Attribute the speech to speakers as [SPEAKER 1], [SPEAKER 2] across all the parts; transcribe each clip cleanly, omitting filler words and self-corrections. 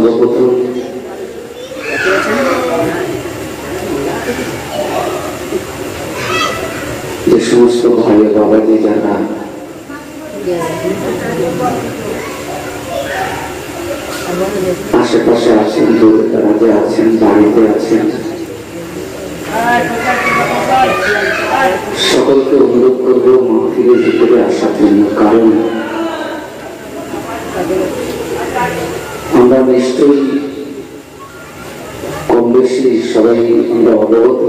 [SPEAKER 1] সর্বপ্রথম যে সমস্ত ভাই বাবাজি যারা আশেপাশে আছেন, দূরে দরাজে আছেন, বাড়িতে আছেন, সকলকে অনুরোধ করবো মাহফিলের ভিতরে আসার জন্য। কারণ আমরা নিশ্চয়ই কম বেশি সবাই আমরা অবগত,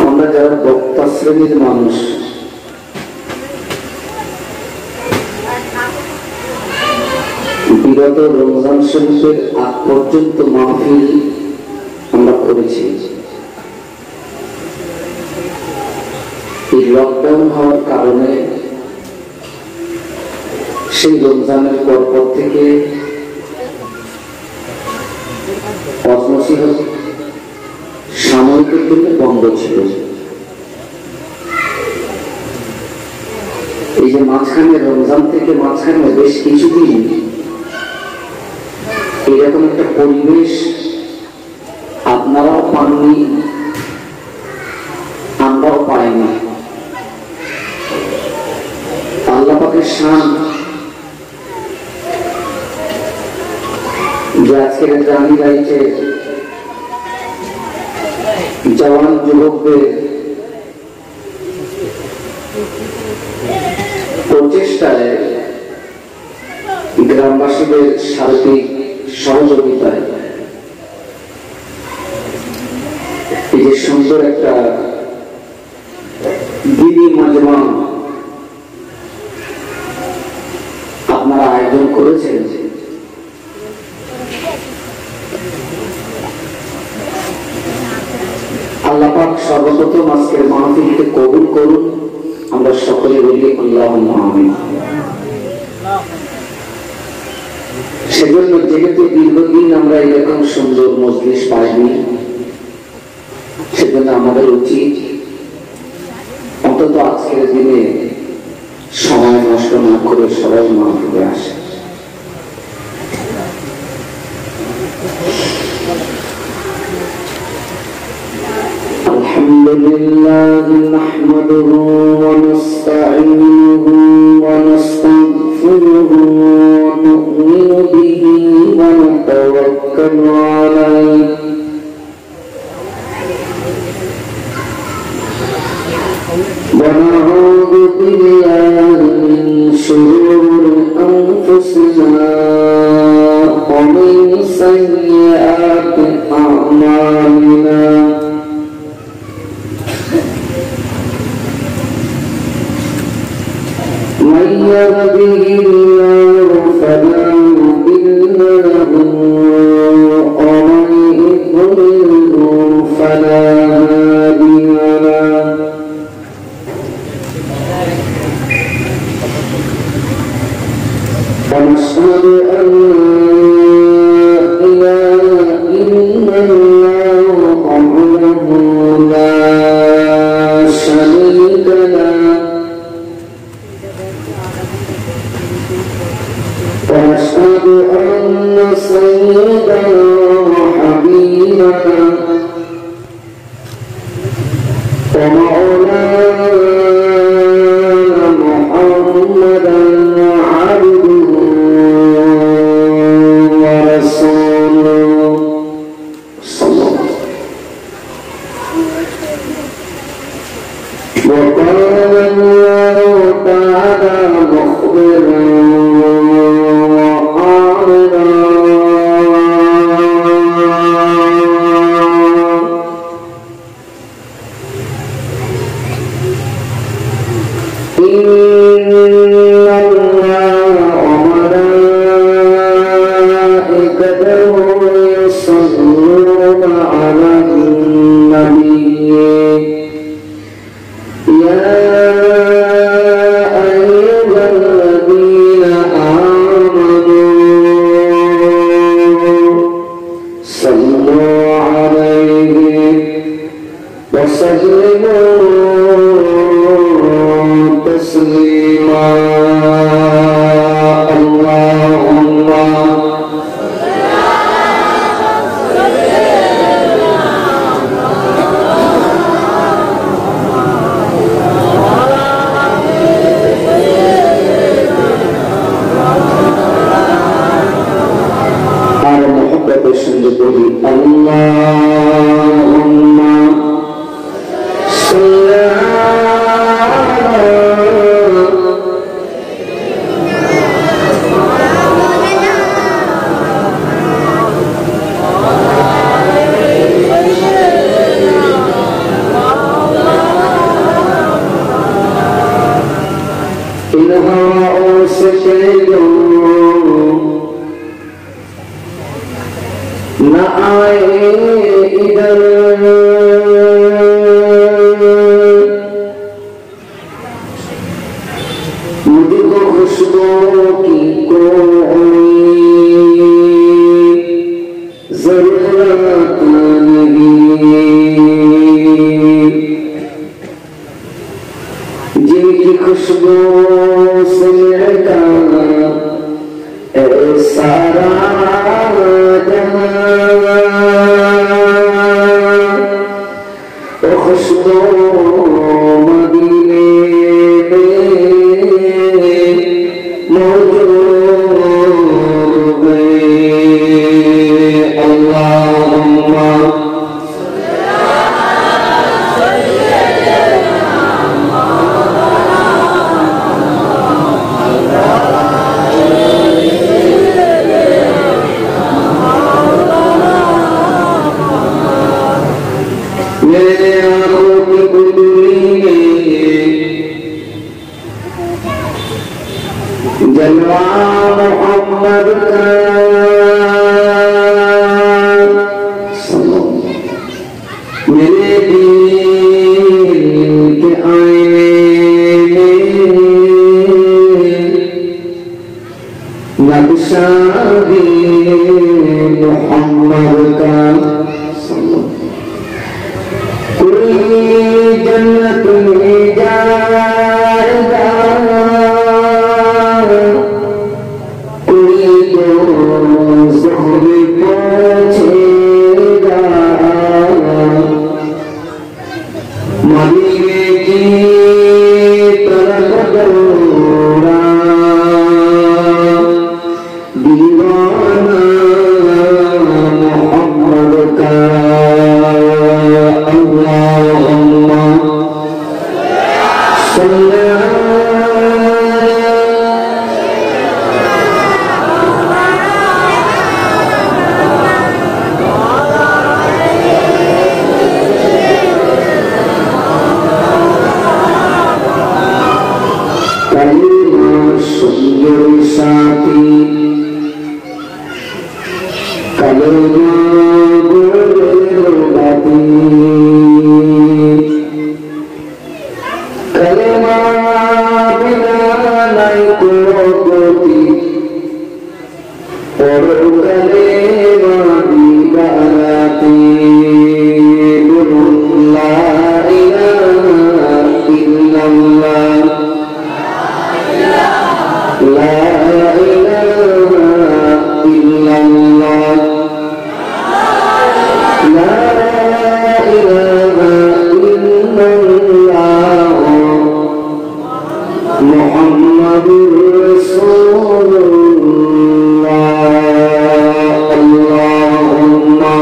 [SPEAKER 1] আমরা যারা বক্তা শ্রেণীর মানুষ বিগত রমজান শরীফের আগ পর্যন্ত মাহফিল আমরা করেছি। এই লকডাউন হওয়ার কারণে সেই রমজানের পরপর থেকে সাময়িকের জন্য বন্ধ ছিল। এই যে মাঝখানে রমজান থেকে মাঝখানে বেশ কিছুদিন এরকম একটা পরিবেশ আপনারাও পাননি, আমরাও পাইনি। আল্লাহ পাকের শান যে আজকের জানি গাইছে জওয়ান যুবকদের প্রচেষ্টায়, গ্রামবাসীদের সার্বিক সহযোগিতায় এই যে সুন্দর একটা দিনী মাজমা আপনারা আয়োজন করেছেন, আল্লাহ পাক সর্বপ্রথম আজকের মাহফিলকে কবুল করুন। আমরা সকলে বলি আল্লাহুম্মা আমিন। সেজন্য যেহেতু দীর্ঘদিন আমরা এরকম সুন্দর মজলিস পাইনি, সেজন্য আমাদের উচিত অন্তত আজকের দিনে সময় নষ্ট না করে সবাই মাহফিলে আসে। আলহামদুলিল্লাহ নাহমাদুহু ওয়া নাস্তাঈনুহু ওয়া নাস্তাগফিরুহু ওয়া নু'মিনু বিহি ওয়া নাতাওয়াক্কালু আলাইহি ওয়া নাউযু বিল্লাহি মিন শুরুরি আনফুসিনা ওয়া মিন সাইয়্যাতি আ'মালিনা। من يهده الله فلا مضل له ومن يضلل فلا هادي له. ونشهد أن لا إله إلا الله وحده لا شريك له. ونشهد أن سيدنا وحبيبنا ومولانا محمدا عبده ورسوله صلى الله عليه وسلم. وقال الله تعالى مخبرا تسليما. न आए इधर मुझको खुशबू की कोई जरूरत नहीं, जिनकी खुशबू से मिलता सारा खुशबू मदीने में मौजूद है। अल्लाहुम्मा मेरे आंखों की कुंडली में जलवा मोहम्मद का मेरे दिल के आईने में नक्शा भी मोहम्मद का। कोई जन्नत में जाएगा, कोई दोज़ख में पहुंचेगा, मदीने की तरफ दौड़ा दीवाना मोहम्मद का। अल्लाहुम्मा सल्ली कलिमा सुंदर साथी कलिमा गुरबाती कलिमा बिना नहीं कोई और कलिमा भी गाती ला इलाहा इल्लल्लाह ला इलाहा इल्लल्लाह ला इलाहा इल्लल्लाह मुहम्मदुर रसूलुल्लाह। अल्लाहुम्मा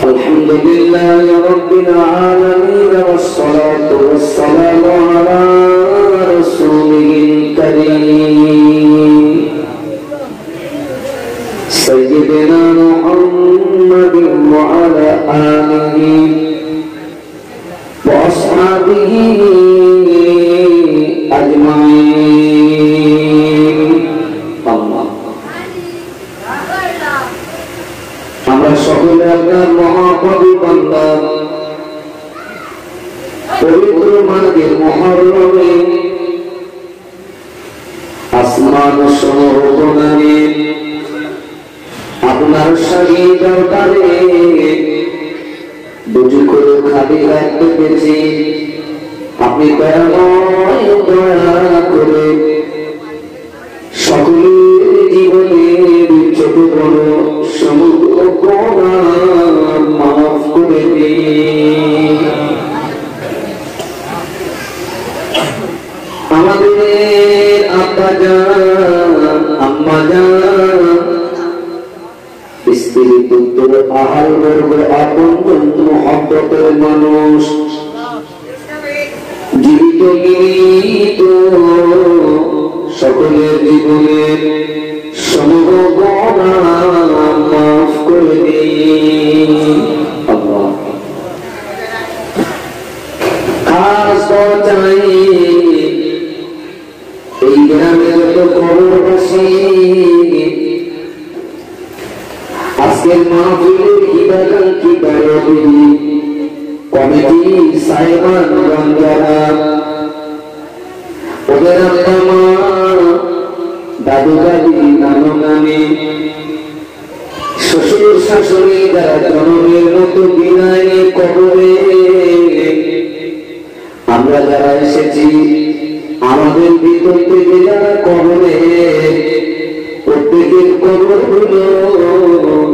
[SPEAKER 1] अल्हम्दुलिल्लाहि रब्बिल आलमीन वस्सलातु वस्सलामु अला रसूलिल करीम सय्यिदिना मुहम्मदिन व अला आलिहि व अस्हाबिहि अजमाइन। আমরা সকলে আপনার মহাপবি বান্দা পবিত্র মাঘে মুহররমে আসমান সমরণে আপনার শাহী দরবারে দুটি করে খালি রাখতে পেরেছি। আপনি দয়াময় দয়া করে সকলের জীবনের ছোট বড় সমগ্র আম্মা জান স্ত্রী পুত্র আহাল বর্গ আপন মহব্বতের মানুষ জীবিত মৃত সকলের জীবনের সমগ্র গুনাহ মাফ করে দিন আল্লাহ। খাস চাই এই গ্রামে যত কবরবাসী আজকের মাহফিলের হিতাকাঙ্ক্ষী বায়বী কমিটি সাহেবান যারা ওদের আব্বা মা দাদু দাদি নানু নানি শ্বশুর শাশুড়ি যারা জনমের মতো বিনায় কবরে আমরা যারা এসেছি আমাদের ভিতর থেকে যারা কবরে প্রত্যেকের কবর হলো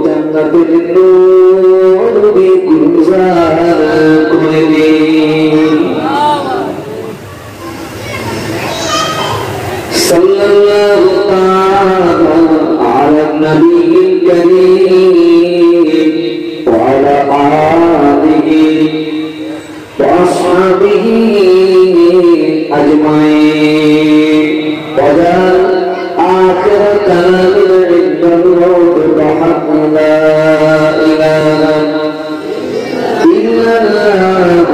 [SPEAKER 1] জান্নাতের নূরে গুলজার করে দিন। সাল্লাল্লাহু তাআলা আলা নবিয়্যিল কারীম ওয়া আলা আলিহি ওয়া আসহাবিহি আজমাইন ওয়া آخر كلامنا عند الموت بحق لا إله إلا الله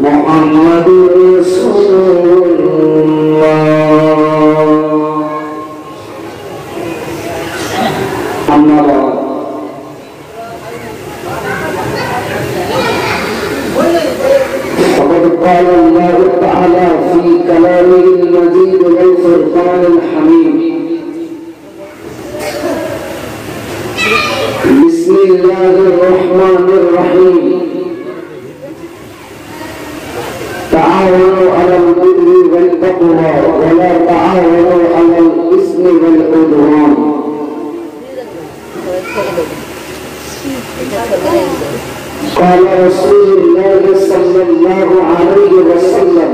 [SPEAKER 1] محمد رسول الله أما بعد فقد قال الله تعالى في كلامه المجيد والفرقان الحميد بسم الله الرحمن الرحيم تعاونوا على البر والتقوى ولا تعاونوا على الإثم والعدوان قال رسول الله صلى الله عليه وسلم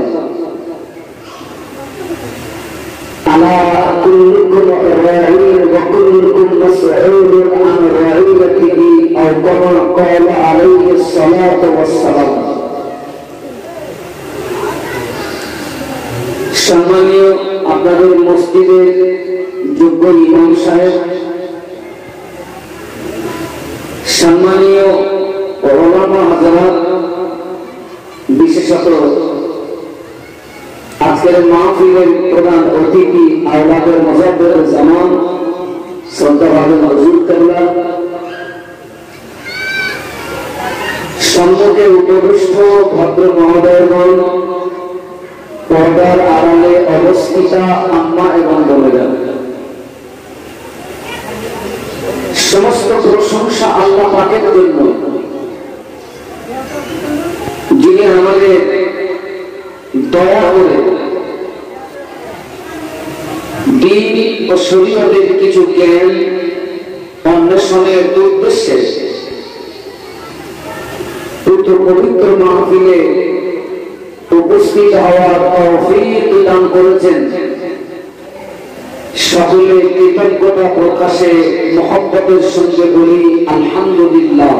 [SPEAKER 1] ألا كلكم راع وكلكم مسؤول عن رعيته أو كما قال عليه الصلاة والسلام। সম্মানীয় আপনাদের মসজিদের যোগ্য ইমাম সাহেব, সম্মানীয় ওলামা হাজরাত, বিশেষত আজকের মাহফিলের প্রধান অতিথি আওলাদের মুজাদ্দিদ জামান শ্রদ্ধাভাজন হুজুর কেবলা, সম্মুখে উপবিষ্ট ভদ্র মহোদয়গণ, পর্দার আড়ালে অবস্থিতা আম্মা এবং বোনেরা, সমস্ত প্রশংসা আল্লাহ পাকের জন্য যিনি আমাদের দয়া করে দ্বীন ও শরীয়তের কিছু জ্ঞান অন্বেষণের উদ্দেশ্যে পবিত্র মাহফিলে উপস্থিত হওয়ার তৌফিক দান করেছেন। সকলে কৃতজ্ঞতা প্রকাশে মহব্বতের সঙ্গে বলি আলহামদুলিল্লাহ।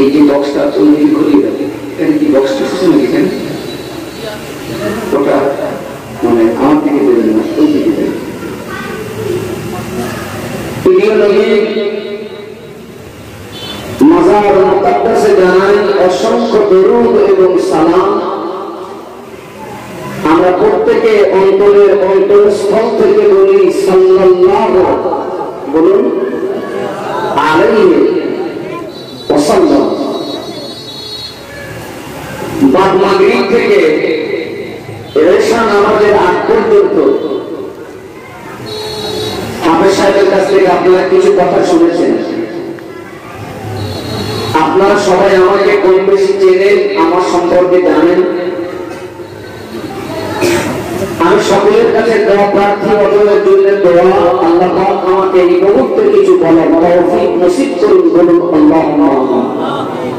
[SPEAKER 1] এই যে বক্সটা তৈরি করে দেবে, কি বক্সটা নাকি ওটা মানে আমার দিকে দেবেন না, ওই দিকে দেবেন। মাজার মুকাদ্দাসে জানাই অসংখ্য দরুদ এবং সালাম। আমরা প্রত্যেকে অন্তরের অন্তরস্থল থেকে বলি সাল্লাল্লাহু বলুন আলাইহি ওয়াসাল্লাম। বাদ মাগরিব থেকে এশা নামাজের আগ পর্যন্ত হাফেজ সাহেবের কাছ থেকে আপনারা কিছু কথা শুনেছেন। আপনারা সবাই আমাকে কম বেশি চেনেন, আমার সম্পর্কে জানেন। আমি সকলের কাছে দোয়া প্রার্থী, অজয়ের জন্য দোয়া, আল্লাহ পাক আমাকে এই মুহূর্তে কিছু বলার তৌফিক নসিব করুন, বলুন আল্লাহুম্মা আমিন।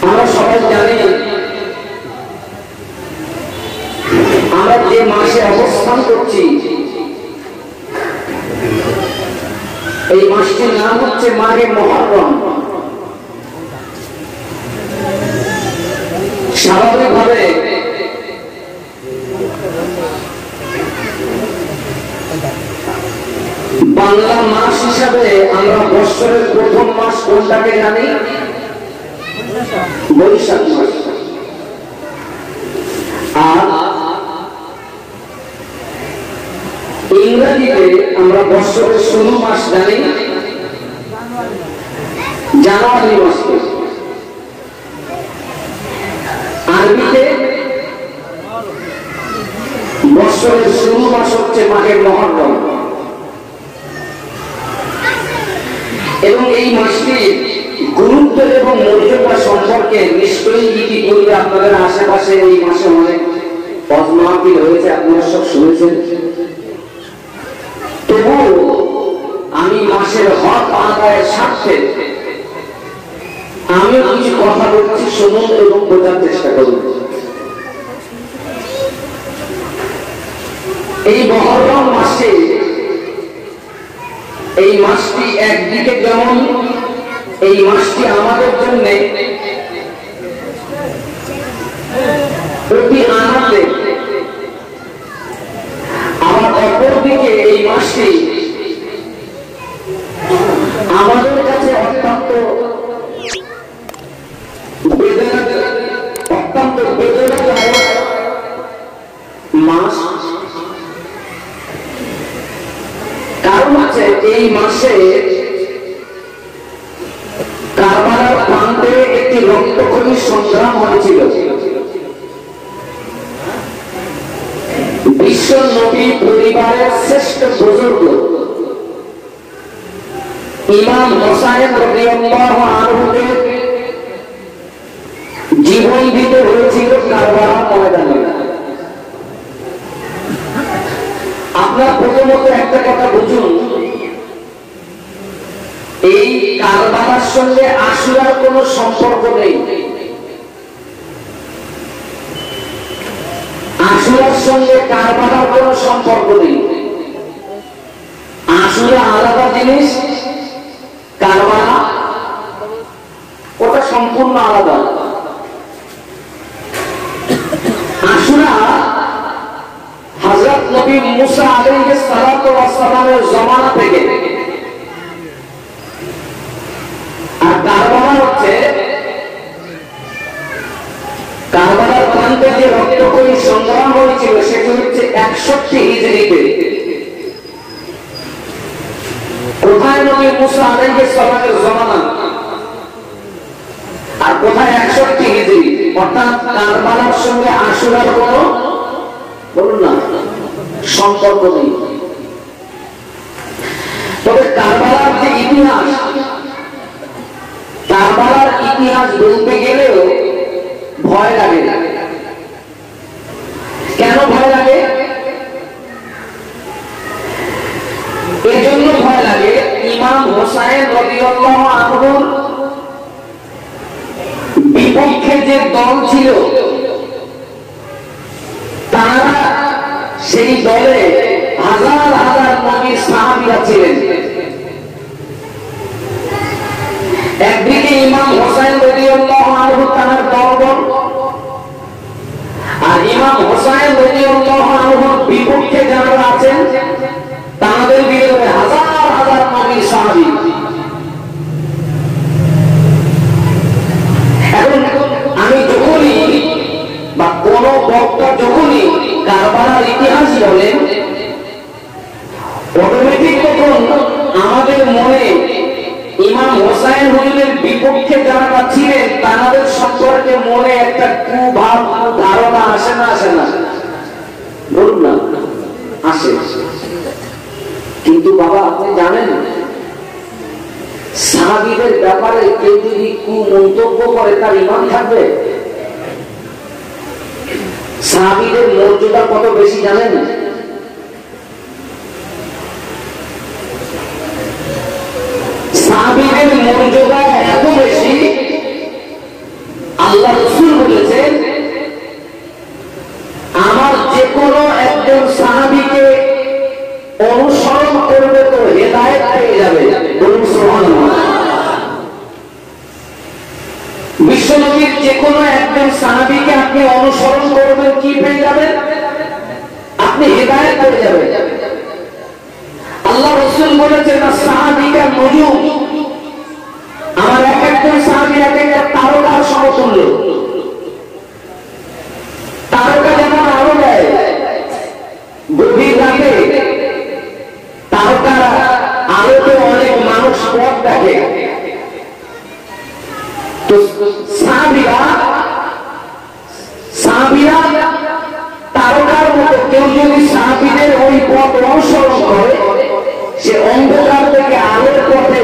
[SPEAKER 1] আমরা সবাই জানি আমরা যে মাসে অবস্থান করছি এই মাসটির নাম হচ্ছে মাহে মুহররম। স্বাভাবিকভাবে বাংলা মাস হিসাবে আমরা বৎসরের প্রথম মাস কোনটাকে জানি? বৈশাখ মাস। আর ইংরেজিতে আমরা বৎসরের শুরু মাস জানি জানুয়ারি মাসকে। আরবিতে বৎসরের শুরু মাস হচ্ছে মাহে মুহররম। এবং এই মাসটির গুরুত্ব এবং মর্যাদা সম্পর্কে নিশ্চয়ই ইতিপূর্বে আপনাদের আশেপাশে এই মাসে অনেক পদ্মাবলী হয়েছে, আপনারা সব শুনেছেন। তবুও আমি মাসের হক আদায়ের স্বার্থে আমিও কিছু কথা বলছি, শুনুন এবং বোঝার চেষ্টা করুন। এই মুহররম মাসে এই মাসটি একদিকে যেমন এই মাসটি আমাদের জন্য অতি আনন্দে, আবার অপরদিকে এই মাসটি আমাদের কাছে অত্যন্ত বেদনাদায়ক মাস। কারণ আছে এই মাসে কারবালার প্রান্তে একটি রক্তক্ষয়ী সংগ্রাম হয়েছিল। বিশ্ব নবী পরিবারের শ্রেষ্ঠ বুজুর্গ ইমাম হোসাইন রাদিয়াল্লাহু আনহুকে জীবন দিতে হয়েছিল কারবালার ময়দানে। আপনার প্রথমত একটা কথা বুঝুন, এই কারবালার সঙ্গে আশুরার কোনো সম্পর্ক নেই। আশুরার সঙ্গে কারবালার কোনো সম্পর্ক নেই। আশুরা আলাদা জিনিস, কারবালা ওটা সম্পূর্ণ আলাদা। আশুরা হযরত নবী মুসা আলাইহিস সালাতু ওয়াস সালামের জামানা থেকে, আর কারবালা হচ্ছে কারবালার প্রান্তে যে রক্তক্ষয়ী সংগ্রাম হয়েছিল সেটি হচ্ছে 61 হিজরিতে। কোথায় নবী মুসা আলাইহিস সালামের জামানা আর কোথায় 61 হিজরি? অর্থাৎ কারবালার সঙ্গে আশুরার কোনো বলুন না সম্পর্ক নেই। তবে কারবালার যে ইতিহাস, কারবালার ইতিহাস বলতে গেলেও ভয় লাগে। কেন ভয় লাগে? এজন্য ভয় লাগে, ইমাম হোসাইন রাদিয়াল্লাহু আনহুর বিপক্ষে যে দল ছিল তারা, সেই দলে হাজার হাজার নবী সাহাবীরা ছিলেন। একদিকে ইমাম হোসাইন রাদিয়াল্লাহু আনহু তার দলবল, আর ইমাম হোসাইন রাদিয়াল্লাহু আনহুর বিপক্ষে যারা আছেন তাদের বিরুদ্ধে হাজার হাজার নবী সাহাবী। এখন আমি যখনই বা কোন বক্তা যখনই কারবালার ইতিহাস বলেন, অটোমেটিক তখন আমাদের মনে ইমাম হোসাইন হুজুরের বিপক্ষে যারা ছিলেন তাদের সম্পর্কে মনে একটা কুভাব, ধারণা আসে না? আসে না? বলুন না, আসে। কিন্তু বাবা আপনি জানেন, সাহাবীদের ব্যাপারে কেউ যদি কুমন্তব্য করে তার ঈমান থাকবে? সাহাবীদের মর্যাদা কত বেশি জানেন? সাহাবীদের মর্যাদা এত বেশি, আল্লাহ রাসূল বলেছেন আমার যে কোনো আপনি অনুসরণ করবেন, কি পেয়ে যাবেন? আপনি হিদায়াত পেয়ে যাবেন। আল্লাহ রাসূল বলেছেন সাহাবীরা নজুম, আমার এক একজন সাহাবী এক একটা তারকার সমতুল্য। তারকা যেমন আলো দেয় গভীর রাতে, তারকার আলোতে অনেক মানুষ পথ দেখে। তো সাহাবীরা তারকার মতো, কেউ যদি সাহাবীদের ওই পথ অনুসরণ করে, সে অন্ধকার থেকে আলোর পথে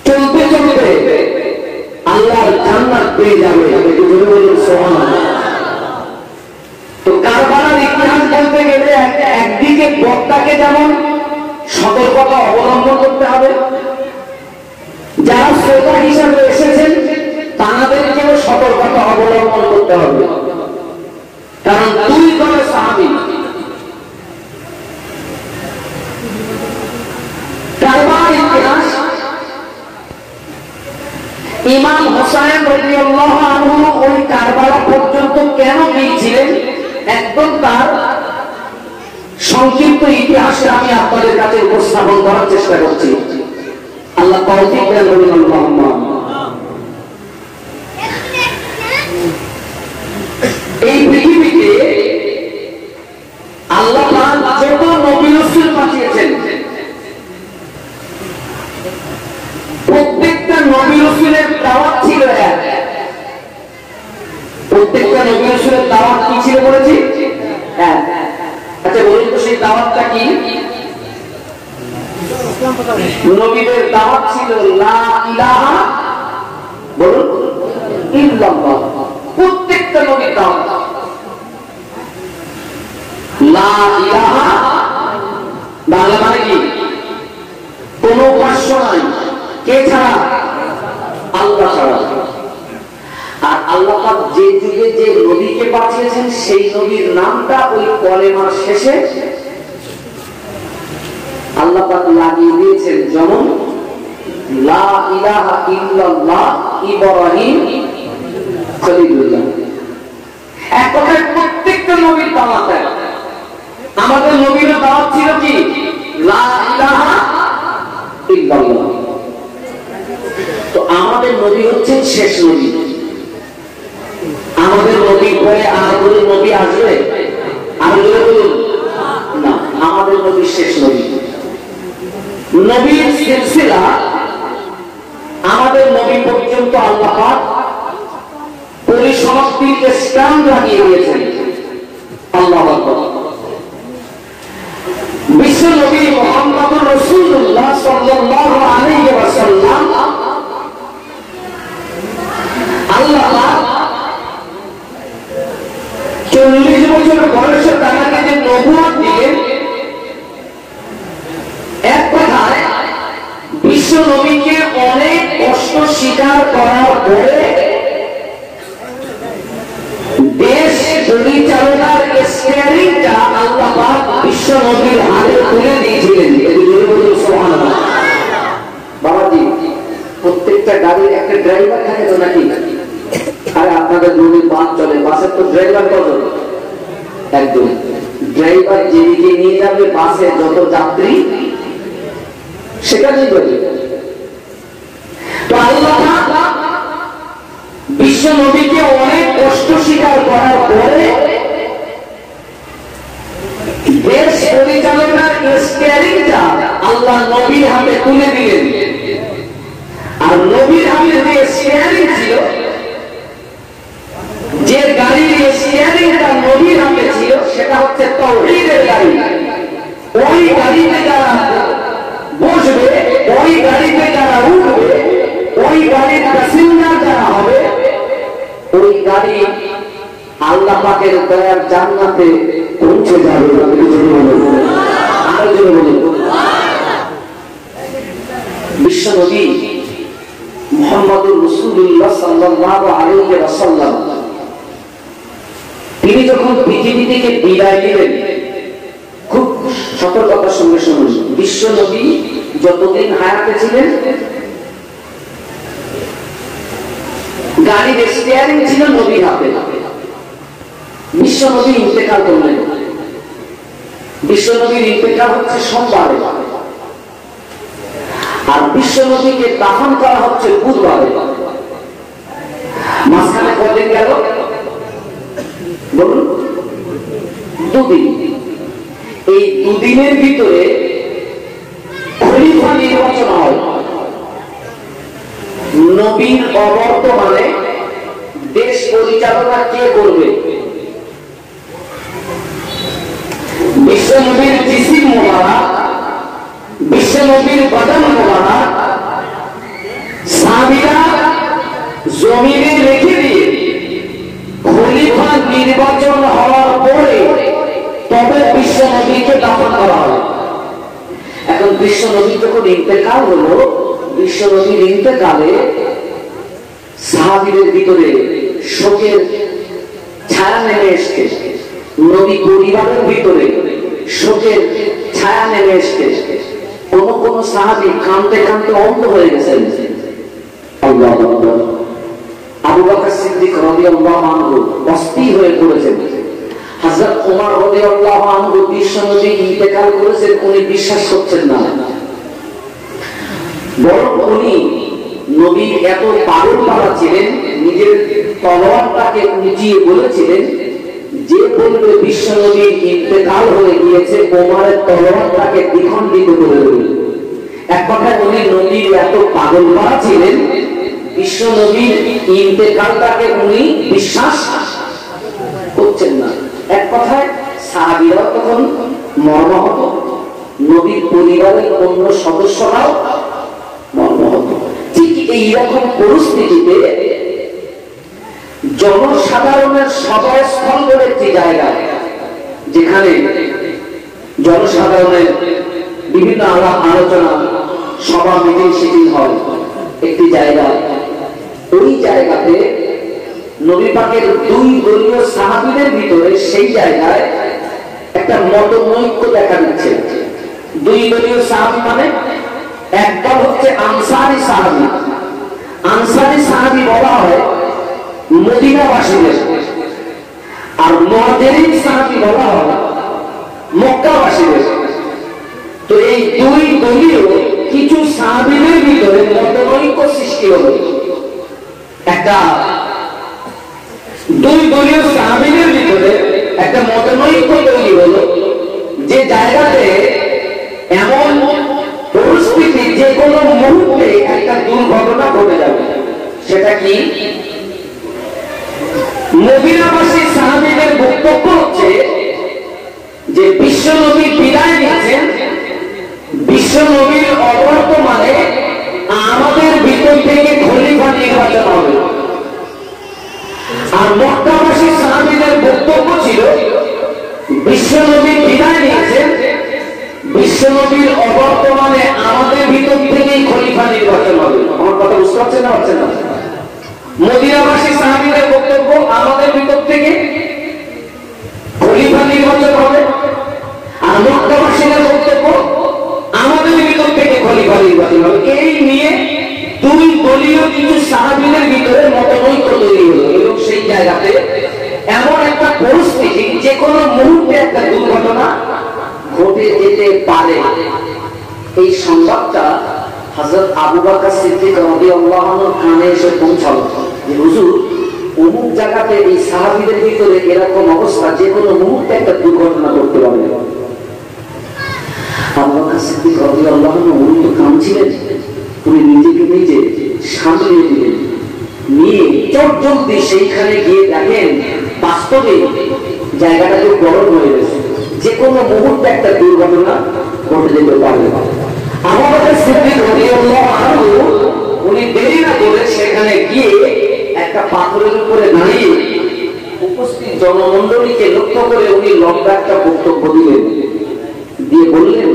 [SPEAKER 1] চলতে চলতে আল্লাহর জান্নাত পেয়ে যাবে। সুবহানাল্লাহ। তো কারবালার ইতিহাস বলতে গেলে একদিকে বক্তাকে যেমন সতর্কতা অবলম্বন করতে হবে, যারা শ্রোতা হিসাবে এসেছেন তাদেরকেও সতর্কতা অবলম্বন করতে হবে, কারণ দুই দলের সাহাবী। কারবালার ইতিহাস, ইমাম হোসাইন রাদিয়াল্লাহু আনহু ওই কারবালা পর্যন্ত কেন গিয়েছিলেন, একদম তার সংক্ষিপ্ত ইতিহাসে আমি আপনাদের কাছে উপস্থাপন করার চেষ্টা করছি। আল্লাহ তৌফিক দান করুন। আল্লাহুম্মা। এই পৃথিবীতে আল্লাহ যত নবী রাসূল পাঠিয়েছেন, প্রত্যেকটা নবী রাসূলের দাওয়াত ছিল এক। প্রত্যেকটা নবী রাসূলের দাওয়াত কি ছিল বলেছি? এক। আচ্ছা বলুন তো সেই দাওয়াতটা কি? নবীদের দাওয়াত ছিল লা ইলাহা, বলুন, ইল্লাল্লাহ। প্রত্যেকটা নবীর দাওয়াত লা ইলাহা, বাংলা মানে কি? কোনো উপাস্য নাই, কে ছাড়া? আল্লাহ ছাড়া। আর আল্লাহ পাক যে যুগে যে নবীকে পাঠিয়েছেন সেই নবীর নামটা ওই কলেমার শেষে আল্লাহ পাক লাগিয়ে দিয়েছেন, যেমন লা ইলাহা ইল্লাল্লাহ ইব্রাহিম খলিলুল্লাহ। এক কথায় প্রত্যেকটা নবীর দাওয়াত। আমাদের নবীর দাওয়াত ছিল কি? লা ইলাহা ইল্লাল্লাহ। তো আমাদের নবী হচ্ছেন শেষ নবী। আমাদের নবীর পরে আর কোন নবী আসবে? আর বলুন না, আমাদের নবী শেষ নবী। নবীর সিলসিলা আমাদের নবী পর্যন্ত আল্লাহ পাক পরিসমাপ্তির স্ট্যাম্প লাগিয়ে দিয়েছেন। আল্লাহু আকবার। বিশ্ব নবী মুহাম্মদুর রাসূলুল্লাহ সাল্লাল্লাহু আলাইহি ওয়াসাল্লাম আল্লাহ পাক 40 বছর বয়সে তাকে যে নবুয়ত দিলেন, এক কথায় বিশ্ব নবীকে অনেক কষ্ট স্বীকার করার পরে দেশ পরিচালনার স্টিয়ারিংটা আল্লাহ পাক বিশ্ব নবীর হাতে তুলে দিয়েছিলেন। সুবহানাল্লাহ। বাবাজি, প্রত্যেকটা গাড়ির একটা ড্রাইভার থাকে তো নাকি? আরে আপনাদের নদীর বাস চলে, বাসের তো ড্রাইভার কজন? একজন। ড্রাইভার যেদিকে নিয়ে যাবে বাসে যত যাত্রী সেখানেই যাবে। তো আল্লাহ বিশ্ব নবীকে অনেক কষ্ট স্বীকার করার পরে দেশ পরিচালনার স্টিয়ারিংটা আল্লাহ নবীর হাতে তুলে দিলেন। আর নবীর হাতে যে স্টিয়ারিং ছিল, যে গাড়ির স্টিয়ারিংটা নবীর হাতে ছিল, সেটা হচ্ছে তাওহীদের গাড়ি। ওই গাড়িতে যারা বসবে, ওই গাড়িতে যারা উঠবে, ওই গাড়ির প্যাসেঞ্জার যারা হবে, ওই গাড়ি আল্লাহ পাকের দয়ার জান্নাতে পৌঁছে যাবে। বিশ্ব নবী মুহাম্মদুর রাসূলুল্লাহ সাল্লাল্লাহু আলাইহি ওয়াসাল্লাম তিনি যখন পৃথিবী থেকে বিদায় নিলেন, খুব সতর্কতার সঙ্গে শুনুন। বিশ্ব নবী যতদিন হায়াতে ছিলেন গাড়ির স্টিয়ারিং ছিল নবীর হাতে। বিশ্ব নবী ইন্তেকাল করলেন। বিশ্ব নবীর ইন্তেকাল হচ্ছে সোমবারে, আর বিশ্ব নবীকে দাফন করা হচ্ছে বুধবারে। মাঝখানে কদিন গেল বলুন? দুদিন। এই দুদিনের ভিতরে খলিফা নির্বাচন হয়। নবীর অবর্তমানে দেশ পরিচালনা কে করবে? বিশ্বনবীর জিসিম মোবারক, বিশ্বনবীর বদন মোবারক সাহাবীরা জমিনে রেখে দিয়ে খলিফা নির্বাচন হওয়ার পরে তবে বিশ্বনবীকে দাফন করা হয়। এখন বিশ্বনবী যখন ইন্তেকাল হলো, বিশ্বনবীর ইন্তেকালে সাহাবীদের ভিতরে শোকের ছায়া নেমে এসছে। নবী পরিবারের ভিতরে শোকের ছায়া নেমে এসছে। কোন কোন সাহাবী কাঁদতে কাঁদতে অন্ধ হয়ে গেছেন। আল্লাহু আকবার। আবু বকর সিদ্দিক রাদিয়াল্লাহু আনহু অস্থির হয়ে পড়েছেন। হযরত ওমর রাদিয়াল্লাহু আনহু বিশ্বনবী ইন্তেকাল করেছেন, উনি বিশ্বাস করছেন না। বরং উনি নবীর এত পাগলপাড়া ছিলেন, নিজের তলোয়ারটাকে উঁচিয়ে বলেছিলেন, যে বলবে বিশ্বনবীর ইন্তেকাল হয়ে গিয়েছে, ওমরের তলোয়ারটাকে দ্বিখণ্ডিত করে দেবে। এক কথায় উনি নবীর এত পাগলপাড়া ছিলেন, বিশ্বনবীর ইন্তেকালটাকে উনি বিশ্বাস করছেন না। এক কথায় সাহাবীরা তখন মর্মাহত, নবীর পরিবারের অন্য সদস্যরাও মর্মাহত। ঠিক এইরকম পরিস্থিতিতে জনসাধারণের সভাস্থল বলে একটি জায়গা, যেখানে জনসাধারণের বিভিন্ন আলাপ আলোচনা, সভা মিটিং সিটিং হয়, একটি জায়গা। ওই জায়গাতে নবী পাকের দুই দলীয় সাহাবীদের ভিতরে সেই জায়গায় একটা মতনৈক্য দেখা দিচ্ছে। দুই দলীয় সাহাবী মানে একদল হচ্ছে আনসারী সাহাবী। আনসারী সাহাবী বলা হয় মদিনাবাসীদের, আর মুহাজিরিন সাহাবী বলা হয় মক্কাবাসীদের। তো এই দুই দলীয় কিছু সাহাবীদের ভিতরে মতনৈক্য সৃষ্টি হলো। একটা দুই দলীয় সাহাবীদের ভিতরে একটা মতনৈক্য তৈরি হলো, যে জায়গাতে এমন পরিস্থিতি যে কোনো মুহূর্তে একটা দুর্ঘটনা ঘটে যাবে। সেটা কি? মদিনাবাসী সাহাবীদের বক্তব্য হচ্ছে যে বিশ্বনবী বিদায় নিয়েছেন, বিশ্বনবীর অবর্তমানে আমাদের ভিতর থেকে খলিফা নির্বাচন হবে। আর মক্কাবাসী সাহাবীদের বক্তব্য ছিল বিশ্বনবী বিদায় নিয়েছেন, বিশ্বনবীর অবর্তমানে আমাদের ভিতর থেকেই খলিফা নির্বাচন হবে। আমার কথা বুঝতে পারছেন না? পারছেন না? মদিনাবাসী সাহাবীদের বক্তব্য আমাদের ভিতর থেকে খলিফা নির্বাচন হবে, আর মক্কাবাসীদের বক্তব্য আমাদের ভিতর থেকে খলিফা নির্বাচন হবে। এই নিয়ে দুই দলীয় কিছু সাহাবীদের ভিতরে মতনৈক্য তৈরি হলো, এবং সেই জায়গাতে এমন একটা পরিস্থিতি যে কোনো মুহূর্তে একটা দুর্ঘটনা ঘটে যেতে পারে। এই সংবাদটা হযরত আবু বকর সিদ্দিক রাদিয়াল্লাহু আনহুর কানে এসে পৌঁছালো যে হুজুর, অমুক জায়গাতে এই সাহাবীদের ভিতরে এরকম অবস্থা, যে কোনো মুহূর্তে একটা দুর্ঘটনা ঘটতে পারে। আবু বকর সিদ্দিক রাদিয়াল্লাহু আনহু উনি তো কাঁদছিলেন, উনি নিজেকে নিজে সামলিয়ে দিলেন, নিয়ে চটজলদি সেইখানে গিয়ে দেখেন বাস্তবে জায়গাটা খুব গরম হয়ে গেছে, যে কোনো মুহূর্তে একটা দুর্ঘটনা ঘটে যেতে পারে। আবু বকর সিদ্দিক রাদিয়াল্লাহু আনহু উনি দেরি না করে সেখানে গিয়ে একটা পাথরের উপরে দাঁড়িয়ে উপস্থিত জনমণ্ডলীকে লক্ষ্য করে উনি লম্বা একটা বক্তব্য দিলেন, দিয়ে বললেন,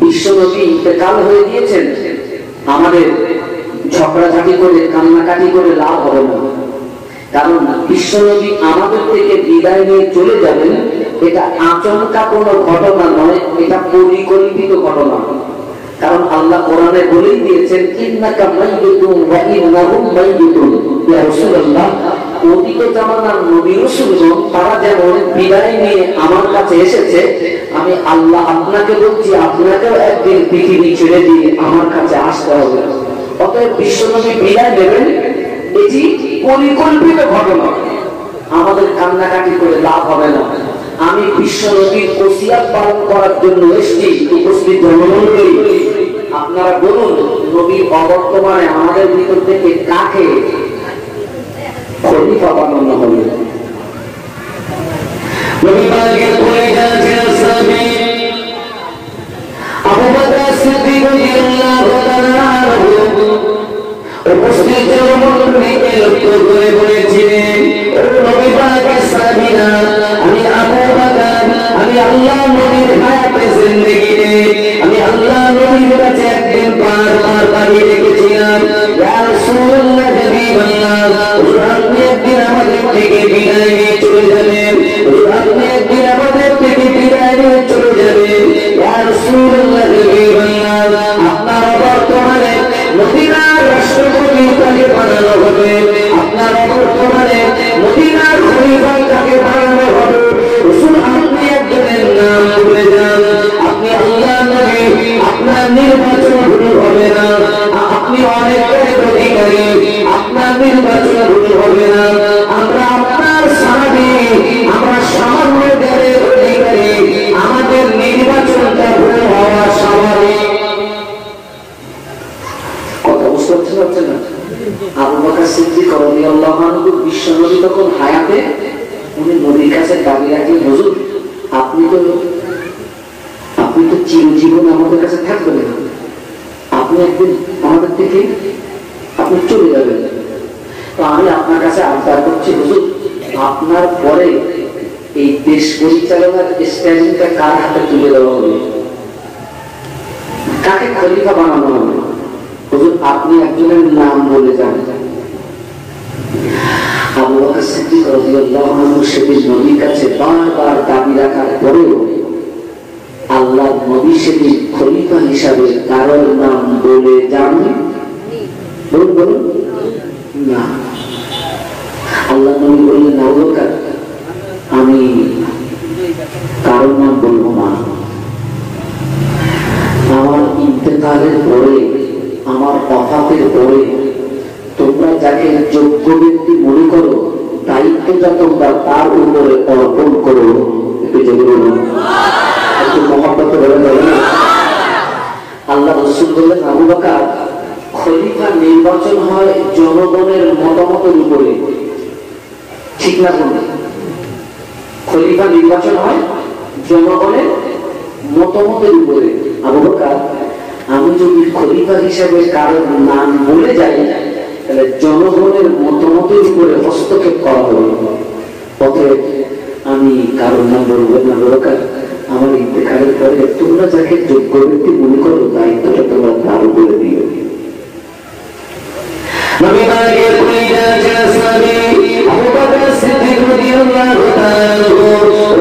[SPEAKER 1] বিশ্বনবী ইন্তেকাল হয়ে গিয়েছেন, আমাদের ঝগড়াঝাটি করে কান্নাকাটি করে লাভ হবে না। কারণ বিশ্বনবী আমাদের থেকে বিদায় নিয়ে চলে যাবেন, এটা আচমকা কোনো ঘটনা নয়, এটা পরিকল্পিত ঘটনা। কারণ আল্লাহ কোরআনে বলেই দিয়েছেন ইন্নাকা মাইয়িতুন ওয়া ইন্নাহুম মাইয়িতুন। ইয়া রাসূলুল্লাহ, অতীত জামানার নবী রাসূলগণ তারা যেমন বিদায় নিয়ে আমার কাছে এসেছে, আমি আল্লাহ আপনাকে বলছি আপনাকেও একদিন পৃথিবী ছেড়ে দিয়ে আমার কাছে আসতে হবে। অতএব বিশ্বনবী বিদায় নেবেন, এটি পরিকল্পিত ঘটনা, আমাদের কান্নাকাটি করে লাভ হবে না। আমি বিশ্বনবীর ওসিয়াত পালন করার জন্য এসেছি। উপস্থিত জনমণ্ডলী, আপনারা বলুন নবীর অবর্তমানে আমাদের ভিতর থেকে কাকে খলিফা বানানো হবে? নবী পাকের কলিজা জিরসাবি আবু বকর সিদ্দিক রাদিয়াল্লাহু তাআলা উপস্থিত জনমণ্ডলীকে লক্ষ্য করে বলেছিলেন, ও নবী পাকের সাহাবীরা, আমি আবু বকর, আমি আল্লাহ নবীর হায়াতে জিন্দেগিতে আমি আল্লাহ নবীর কাছে একদিন বারবার দাঁড়িয়ে রেখেছিলাম, ইয়া রাসূলুল্লাহ হাবিবাল্লাহ, আপনি একদিন আমাদের থেকে বিদায় নিয়ে চলে যাবেন, আপনি একদিন আমাদের থেকে বিদায় নিয়ে চলে যাবেন, ইয়া রাসূলুল্লাহ হাবিবাল্লাহ, আপনার বর্তমানে মদিনার রাষ্ট্রপতি তাকে বানানো হবে, আপনার বর্তমানে মদিনার খলিফা তাকে বানানো হবে। রাসূল, আপনি একজনের নাম বলে যান, আপনি আল্লাহ নবী, আপনার নির্বাচন ভুল হবে না, আপনি অনেকের অধিকারী, আপনার নির্বাচন ভুল হবে না, আমরা আপনার সাহাবী, আমরা সামান্য জ্ঞানের অধিকারী, আমাদের নির্বাচনটা ভুল হওয়া স্বাভাবিক। কথা বুঝতে পারছেন না? আবু বকর সিদ্দিক রাদিয়াল্লাহু আনহু বিশ্বনবী তখন হায়াতে, উনি নবীর কাছে দাবি রাখলেন, হুজুর আপনি তো চিরজীবন আমাদের কাছে থাকবেন না, আপনি একদিন আমাদের থেকে আপনি চলে যাবেন, তো আমি আপনার কাছে আবদার করছি হুজুর, আপনার পরে এই দেশ পরিচালনার স্ট্যান্ডিংটা কার হাতে তুলে দেওয়া হবে? কাকে খলিফা বানানো হবে? হুজুর আপনি একজনের নাম বলে যান। আবু বকর সিদ্দিক রাদিয়াল্লাহু আনহু সেদিন নবীর কাছে বারবার দাবি রাখার পরেও আল্লাহ নবী সেদিন খলিফা হিসাবে কারোর নাম বলে যান বলুন না। আল্লাহ নবী বললেন, আবু বকর আমি কারোর নাম বলবো না, আমার ইন্তেকালের পরে, আমার ওফাতের পরে তোমরা যাকে যোগ্য ব্যক্তি মনে করো দায়িত্বটা তোমরা তার উপরে অর্পণ করো। আল্লাহ রাসূল বললেন, আবু বকর খলিফা নির্বাচন হয় জনগণের মতামতের উপরে, ঠিক না? বলুন, খলিফা নির্বাচন হয় জনগণের মতামতের উপরে। আবু বকর আমি যদি খলিফা হিসেবে কারোর নাম বলে যাই তাহলে জনগণের মতামতের উপরে হস্তক্ষেপ করা হবে, অতএব আমি কারোর নাম বলবো না। আবু বকর আমার ইন্তেকালের পরে তোমরা যাকে যোগ্য ব্যক্তি মনে করো দায়িত্বটা তোমরা তার উপরে দিও। নবী পাকের কলিজা জিরসাবি আবু বকর সিদ্দিক রাদিয়াল্লাহু তাআলা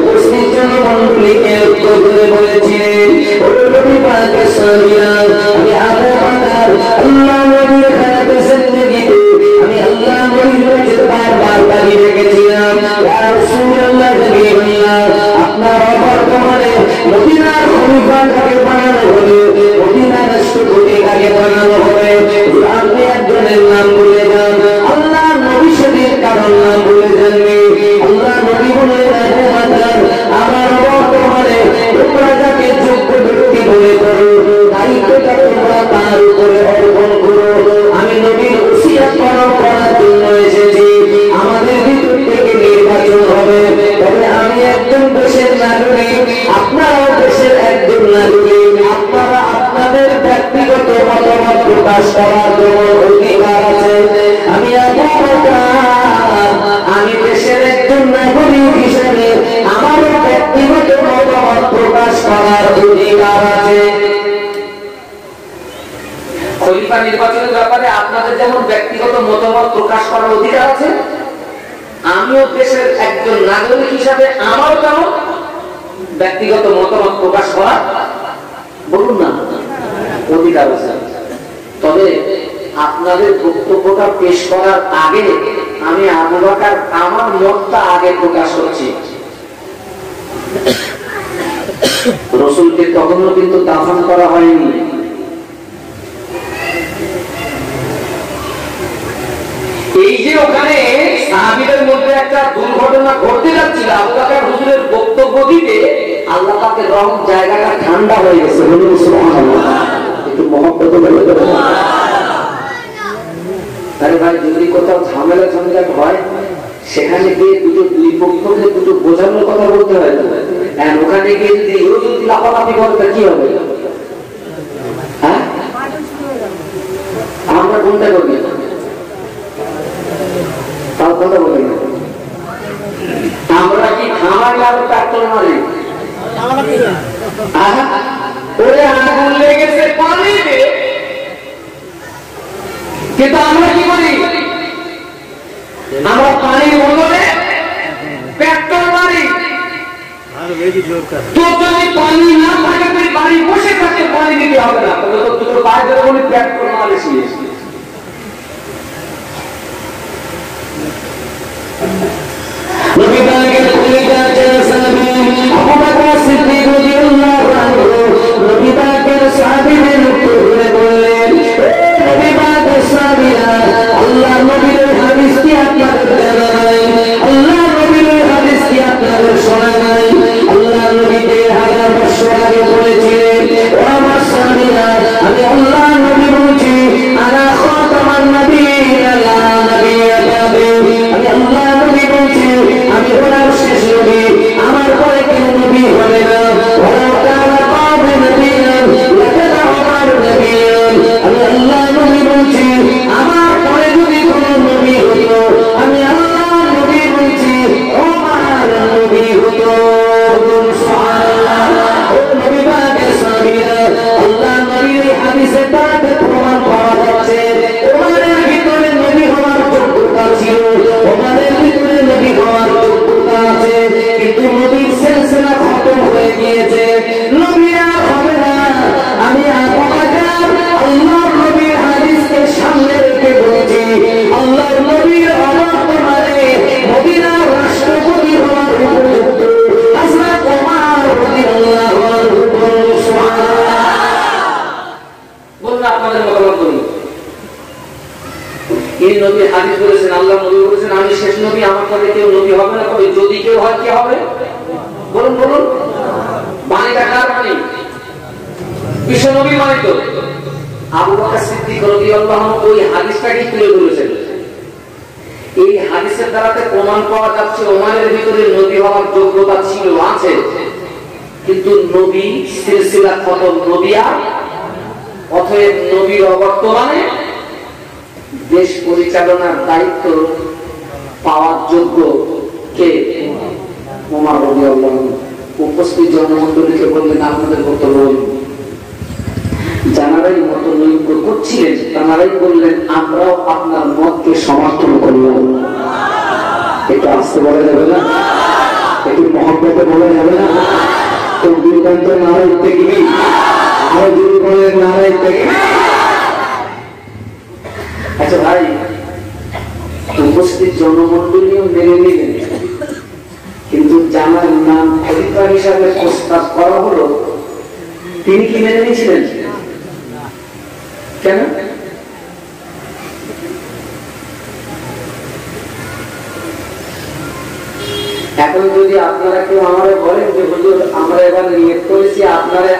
[SPEAKER 1] উপস্থিত জনমণ্ডলীকে লক্ষ্য করে বলেছিলেন, ও নবী পাকের সাহাবীরা, আমি আবু বকর আল্লাহ নবীর হায়াতে জিন্দেগিতে আমি আল্লাহ নবীর কাছে বারবার দাবি রেখেছিলাম, ইয়া রাসূলুল্লাহ হাবিবাল্লাহ, আপনার বর্তমানে মদিনার খলিফা কাকে বানানো হবে, মদিনার রাষ্ট্রপতি কাকে বানানো হবে, আপনি একজনের নাম বলে যান। আল্লাহ নবী সেদিন কারোর নাম বলে যাননি। আল্লাহ নবী বলে আমার বর্তমানে তোমরা যাকে যোগ্য ব্যক্তি মনে করো দায়িত্বটা তোমরা তার উপরে অর্পণ করো। আমি নবীর ওসিয়ত পালন করার জন্য এসেছি, আমাদের ভিতর থেকে নির্বাচন হবে, তবে আমি একজন দেশের নাগরিক, আপনারাও দেশের একজন নাগরিক, আপনারা আপনাদের ব্যক্তিগত মতামত প্রকাশ করার জন্য অধিকার আছে। আমি আবু বকর আমি দেশের একজন নাগরিক হিসেবে আমারও ব্যক্তিগত মতামত প্রকাশ করার অধিকার আছে। খলিফা নির্বাচনের ব্যাপারে আপনাদের যেমন ব্যক্তিগত মতামত প্রকাশ করার অধিকার আছে, আমিও দেশের একজন নাগরিক হিসাবে আমারও তেমন ব্যক্তিগত মতামত প্রকাশ করার, বলুন না, অধিকার আছে। তবে আপনাদের বক্তব্যটা পেশ করার আগে আমি আবু বকর আমার মতটা আগে প্রকাশ করছি। রাসূলকে তখনও কিন্তু দাফন করা হয়নি। এই যে ওখানে সাহাবীদের মধ্যে একটা দুর্ঘটনা ঘটতে যাচ্ছিল, আবু বকর হুজুরের বক্তব্য দিতে আল্লাহ পাকের রহমত জায়গাটা ঠান্ডা হয়ে গেছে। বলুন সুবহানাল্লাহ। একটু মহব্বত বলে দেবেন। আরে ভাই, যদি কোথাও ঝামেলা ঝঞ্ঝাট হয় সেখানে গিয়ে দুই পক্ষকে দুটো বোঝানোর কথা বলতে হয়। আর ওখানে গিয়ে যদি লাফালাফি করতে কি হবে? হ্যাঁ, আমরা কোনটা করি? তাও কথা বলি না। আমরা কি খামার লাগবে ট্রাক্টর মারি? ওরে আগুন লেগেছে পানিতে, কিন্তু আমরা কি করি? আমরা পানির বদলে পেট্রোল মারি। তো যদি পানি না থাকে, তুই বাড়ি বসে থাকে, পানি দিতে হবে না। তবে তো দুটো বাইরে বলি পেট্রোল মারি। নবী পাকের খলিফা সাহাবী আবু বকর সিদ্দিক রাদিয়াল্লাহু আনহু নবী পাকের সাহাবীদের উপরে বললেন, নবী পাকের সাহাবীরা, আল্লাহ নবীর হাদিস কি আপনাদের জানা নাই? আল্লাহ নবীর হাদিস কি আপনাদের শোনা নাই? আল্লাহ নবীকে হাজার বছর আগে বলেছিলেন, ও আমার সাহাবীরা, আমি আল্লাহ নবী বলছি, আনা খাতামান নবিয়্যিন লা নবিয়্যা বাদি। আমি আল্লাহ নবী বলছি, আমি হলাম শেষ নবী, আমার পরে কেউ নবী হবে না। আমি আল্লাহ নবী বলছি, আমার পরে যদি কোন নবী হতো, আমি আল্লাহ নবী বলছি আমার নবী হতো। আল্লাহ নবীর হাদিসে তাদের প্রমাণ পাওয়া যাচ্ছে, ওমারের ভিতরে নবী হওয়ার যোগ্যতা ছিল, ওমারের ভিতরে নবী হওয়ার যোগ্যতা আছে, কিন্তু নবীর সিলসিলা খতম হয়ে গিয়েছে, নবী আর হবে না। আমি আবু বকর আল্লাহ নবীর হাদিসকে সামনে রেখে বলছি, আল্লাহ নবীর অবর্তমানে মদিনার রাষ্ট্রপতি হওয়ার উপযুক্ত হযরত ওমর রাদিয়াল্লাহু আনহু। সুবহানাল্লাহ। বলুন, আপনাদের মতামত বলুন। এই নবী হাদিস বলেছেন, আল্লাহ নবী বলেছেন, আমি শেষ নবী, আমার পরে কেউ নবী হবে না। তবে যদি কেউ হয়, কি হবে? বলুন বলুন। বাণীটা কার বাণী? বিশ্ব নবী বাণী তো। আবু বকর সিদ্দিক রাদিয়াল্লাহু আনহু ওই হাদিসটাকে তুলে ধরেছেন। এই হাদিসের দ্বারাতে প্রমাণ পাওয়া যাচ্ছে ওমরের ভিতরে নবী হওয়ার যোগ্যতা ছিল, আছে, কিন্তু নবী সিলসিলা খতম, নবী আর। অতএব নবীর অবর্তমানে দেশ পরিচালনার দায়িত্ব পাওয়ার যোগ্য কে? ওমর রাদিয়াল্লাহু আনহু। উপস্থিত জনমণ্ডলীকে বললেন, আপনাদের বক্তব্য বলুন। যারাই মতনৈক্য করছিলেন তারাই বললেন, আমরাও আপনার মতকে সমর্থন করব। এটা আসতে বলা যাবে না? একটু মহব্বতে বলা যাবে না? তো দুর্দান্ত নারাই থেকে আরো দূর করে নারাই থেকে। আচ্ছা ভাই, উপস্থিত জনমণ্ডলীও মেনে নিলেন, কিন্তু জানার নাম খলিফা হিসাবে প্রস্তাব করা হলো, তিনি কি মেনে নিয়েছিলেন? কেন? এখন যদি আপনারা কেউ আমাদের বলেন যে হুজুর, আমরা এবার নিয়ত করেছি আপনারা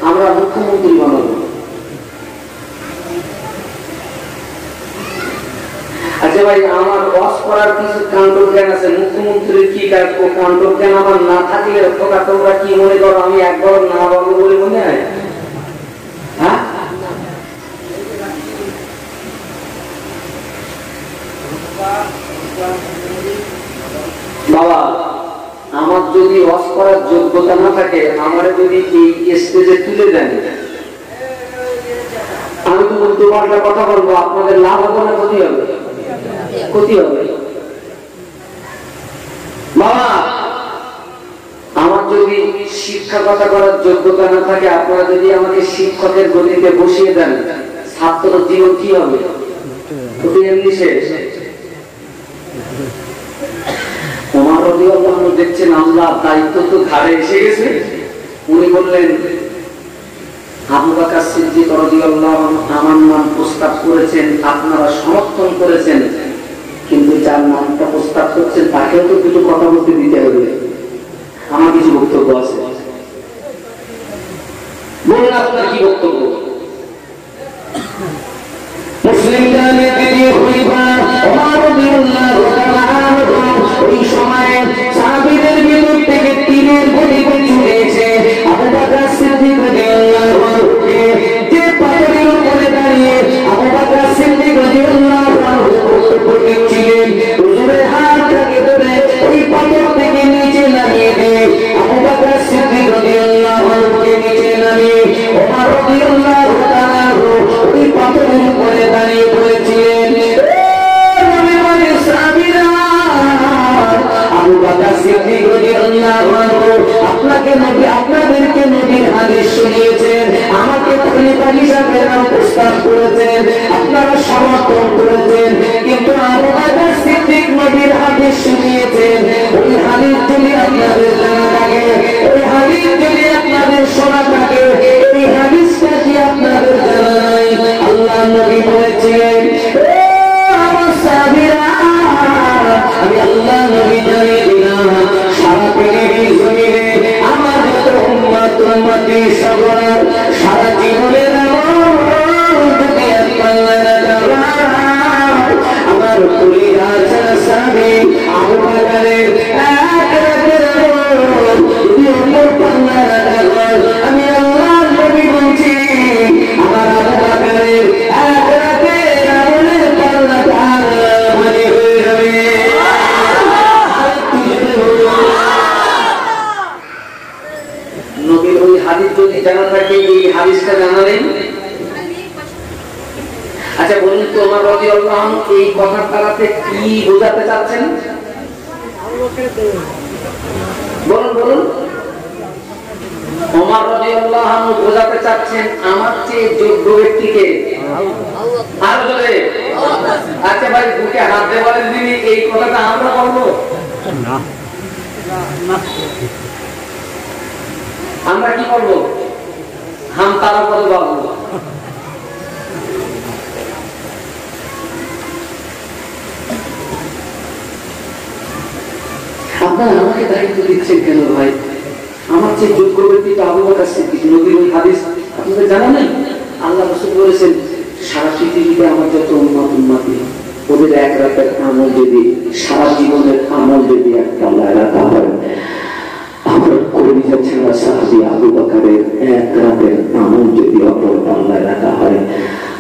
[SPEAKER 1] আমরা মুখ্যমন্ত্রী বানাবো, আচ্ছা ভাই, আমার বস করার কিছু কাণ্ড জ্ঞান আছে, মুখ্যমন্ত্রীর কি কাজ ও কাণ্ড জ্ঞান আমার না থাকলে তোমরা কি মনে করো আমি একবার না বাবু বলে মনে হয়? হ্যাঁ, বাবা, আমার যদি ওয়াজ করার যোগ্যতা না থাকে, আমার যদি এই স্টেজে তুলে দেন, আমি তো উল্টো পাল্টা কথা বলবো, আপনাদের লাভ হবে না ক্ষতি হবে? ক্ষতি হবে। বাবা, আমার যদি শিক্ষকতা করার যোগ্যতা না থাকে, আপনারা যদি আমাকে শিক্ষকের গদিতে বসিয়ে দেন, ছাত্র জীবন কি হবে? এমনি শেষ। ওমর রাদিয়াল্লাহু আনহু দেখছেন আল্লাহ দায়িত্ব তো ঘাড়ে এসে গেছে। উনি বললেন, আবু বকর সিদ্দিক রাদিয়াল্লাহু আনহু আমার নাম প্রস্তাব করেছেন, আপনারা সমর্থন করেছেন, কিন্তু যার নামটা প্রস্তাব করছেন তাকেও তো কিছু কথা বলতে দিতে হবে। আমার কিছু বক্তব্য আছে, বলুন আপনার কি বক্তব্য? মুসলিম জানে দ্বিতীয় খলিফা ওমর রাদিয়াল্লাহু তাআলা আনহু ওই সময়ে সাহাবীদের ভিতর থেকে তীরের গতি ছুড়েছে আবু বকর সিদ্দিক রাদিয়াল্লাহু আনহুকে, যে পাথরের উপরে দাঁড়িয়ে আবু বকর সিদ্দিক রাদিয়াল্লাহু আনহু বলছিলেন, হুজুরের হাতটাকে ধরে ওই পাথর থেকে নিচে নামিয়ে দিয়ে আবু বকর সিদ্দিক রাদিয়াল্লাহু আনহুকে নিচে নামিয়ে ওমর রাদিয়াল্লাহু তাআলা আনহু ওই পাথরের উপরে দাঁড়িয়ে পড়েছিলেন। আবু বকর সিদ্দিক রাদিয়াল্লাহু আনহু আপনাকে নবী, আপনাদেরকে নবীর হাদিস শুনিয়েছেন, আমাকে খলিফা হিসাবে নাম প্রস্তাব করেছেন, আপনারা সমর্থন করেছেন, কিন্তু আবু বকর সিদ্দিক নবীর হাদিস শুনিয়েছেন। ওই হাদিস যদি আপনাদের জানা থাকে, ওই হাদিস যদি আপনাদের শোনা থাকে, এই হাদিসটা কি আপনাদের জানা নাই? আল্লাহ নবী বলেছিলেন, আমার সাহাবীরা, আমি আল্লাহ নবী জানিয়ে দিলাম, সারা পৃথিবীর জমিনে আমার যত উম্মত উম্মতি সগর সারা জীবনের যদি আমার পরিবার ছাড়া স্বামী আবু বকরের আমি আল্লাহ নবী বলছি, আমার আবু বকরের নবীর ওই হাদিস যদি জানা থাকে, এই হাদিসটা জানা নেই। আচ্ছা বলুন তো, ওমর রাদিয়াল্লাহু আনহু এই কথার দ্বারাতে কি বোঝাতে চাচ্ছেন? বলুন বলুন। ওমর রাদিয়াল্লাহু আনহু বোঝাতে চাচ্ছেন আমার চেয়ে যোগ্য ব্যক্তিকে আর বলে। আচ্ছা ভাই, বুকে হাত দিয়ে বলেন দিদি, এই কথাটা আমরা বলবো না? আমরা কি করবো? হাম তারা করে বলবো। আপনারা আমাকে দায়িত্ব দিচ্ছেন কেন ভাই? আমার চেয়ে যোগ্য ব্যক্তি তো আবু বকর সিদ্দিক, নবীর ওই হাদিস আপনাদের জানা নেই? আল্লাহ রাসূল বলেছেন, সারা পৃথিবীতে আমার যত উম্মত উম্মতি ওদের এক রাতের আমল যদি, সারা জীবনের আমল যদি একটা আল্লাহ রাখা হয়, আমার কলিজা ছেঁড়া সাহাবী আবু বকরের এক রাতের আমল যদি অপর পাল্লায় রাখা হয়,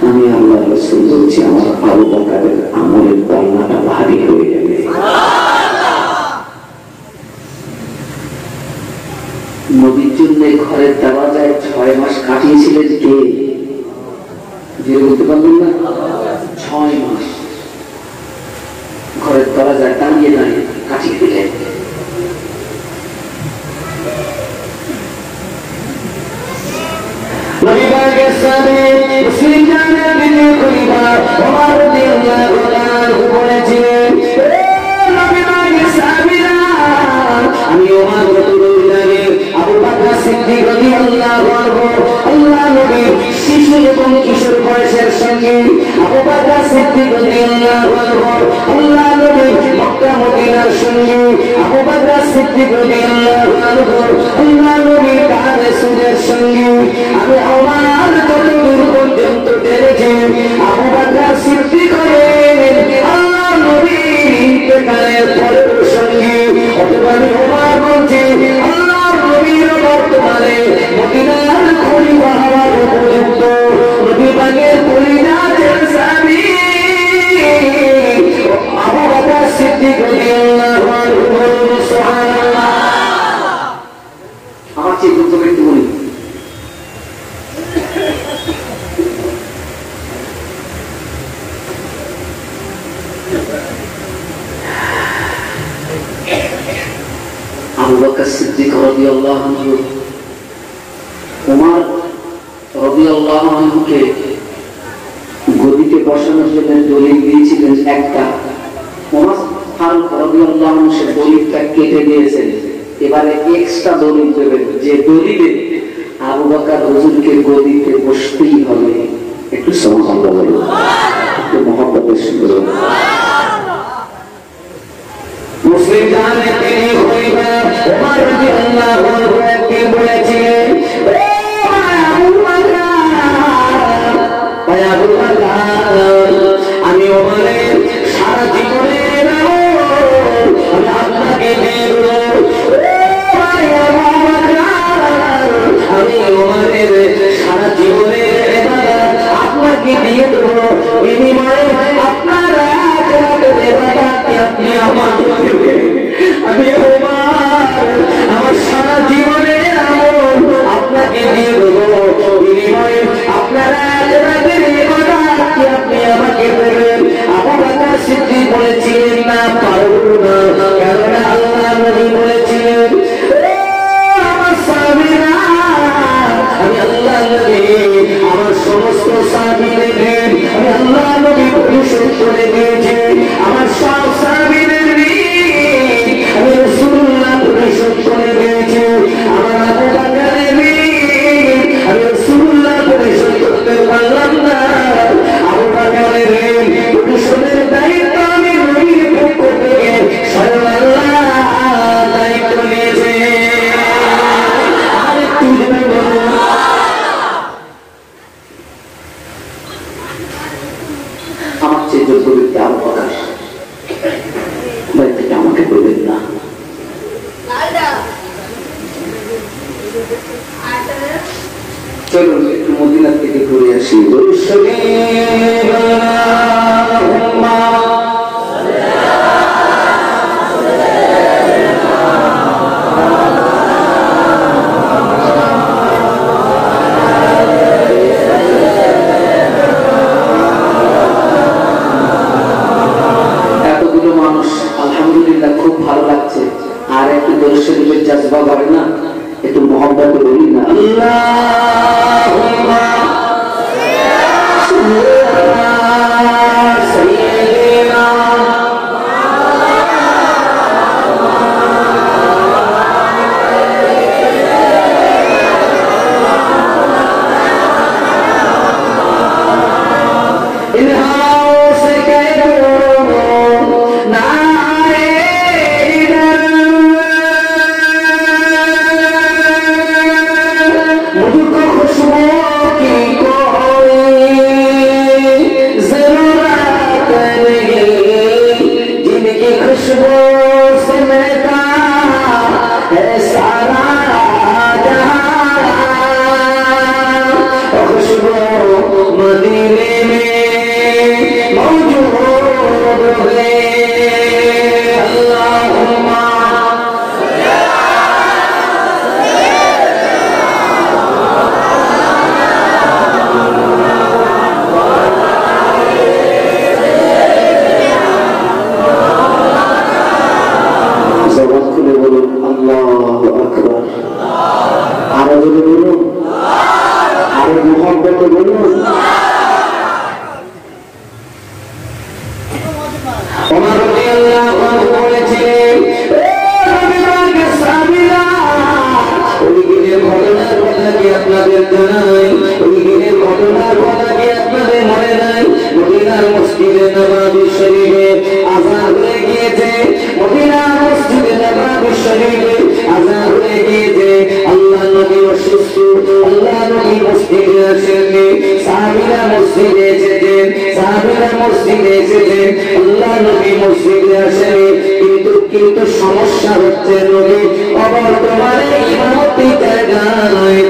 [SPEAKER 1] আমি আল্লাহ রাসূল বলছি আমার আবু বকরের আমলের পাল্লাটা ভারী হয়ে যাবে। নবীর জন্য ঘরের দরজায় 6 মাস কাটিয়েছিলেন কে? যে বলতে পারবেন না? 6 মাস ঘরের দরজায় দাঁড়িয়ে দাঁড়িয়ে কাটিয়ে দিলেন। নবী পাকের সাথে মুসলিম জানের দ্বিতীয় খলিফা ওমর রাদিয়াল্লাহু আনহু বলেছিলেন, নবী পাকের সাহাবীরা, আমি ওমর রাদিয়াল্লাহু আবু বকর সিদ্দিক রাদিয়াল্লাহু আনহু আল্লাহ নবীর শিশু এবং কিশোর বয়সের সঙ্গে আবু বকর সিদ্দিক রাদিয়াল্লাহু আনহু আল্লাহ নবীর মক্কা মদিনার সঙ্গে আবু বকর সিদ্দিক রাদিয়াল্লাহু আনহু আল্লাহ নবীর রাসূলের সঙ্গে আমি আমার যতদূর পর্যন্ত দেখেছি আবু বকর সিদ্দিক আল্লাহ নবীর ইন্তেকালের পরের সঙ্গে অথবা ওমর বলছি আল্লাহ নবীর বর্তমানে মদিনার খলিফা হওয়ার উপযুক্ত নবী পাকের পরিণামের স্বামী আবু বকর সিদ্দিক রাদিয়াল্লাহু আনহু। সুবহানাল্লাহ। আমার চেয়ে যোগ্য ব্যক্তি বলি, আবু বকর সিদ্দিক রাদিয়াল্লাহু আনহু রাদিয়াল্লাহু আনহুকে গদিতে বসানোর জন্য দলিল দিয়েছিলেন একটা। ওমর ফারুক রাদিয়াল্লাহু আনহু সে দলিলটা কেটে দিয়েছেন। এবারে এক্সট্রা দলিল দেবেন, যে দলিলে আবু বকর হুজুরকে গদিতে বসতেই হবে। একটু সুবহানাল্লাহ বলুন, একটু মহব্বতের সঙ্গে বলুন। মুসলিম জানে তিনি হইবেন ওমর রাদিয়াল্লাহু আনহু কে বলেছিলেন, আমি ওমরের সারা জীবনের আমি আপনাকে দিয়ে দেব, আমি ওমরের সারা জীবনের আপনাকে দিয়ে দেব, বিনিময়ে আপনারা আপনি আমাকে দেবেন। আমি আমার সারা জীবনের আমল আপনাকে দিয়ে দেব, বিনিময়ে আপনারা আপনি আমাকে দেবেন। আবু বকর সিদ্দিক বলেছিলেন, না পারব না, কেননা আল্লাহ নবী বলেছিলেন, আমার সাহাবীরা, আমি আল্লাহ নবী আমার সমস্ত সাহাবীদের আমি আল্লাহ নবী পরিশোধ করে দিয়েছি, আমার সব সাহাবীদের আমি রাসূলুল্লাহ পরিশোধ করে দিয়েছি, আমার আবু বকরের আমি রাসূলুল্লাহ পরিশোধ করতে পারলাম না, আবু বকরের পরিশোধের দায়িত্ব আমি নবীর পক্ষ থেকে স্বয়ং আল্লাহ দায়িত্ব নিয়েছে। আরেকটু জোরে বলুন। আমার চেয়ে যোগ্য ব্যক্তি আবু বকর, ব্যক্তিটা আমাকে বলবেন না। চলুন একটু মদিনা থেকে ঘুরে আসি। এতগুলো মানুষ আলহামদুলিল্লাহ খুব ভালো লাগছে। আর একটু দরুদ শরীফের জাযবা বাড়ে না, একটু মহব্বত বলি না, আল্লাহুম্মা সাইয়্যিদিনা কিন্তু সমস্যা হচ্ছে নবী অবর্তমানে ইমামতি জায়গা নয়,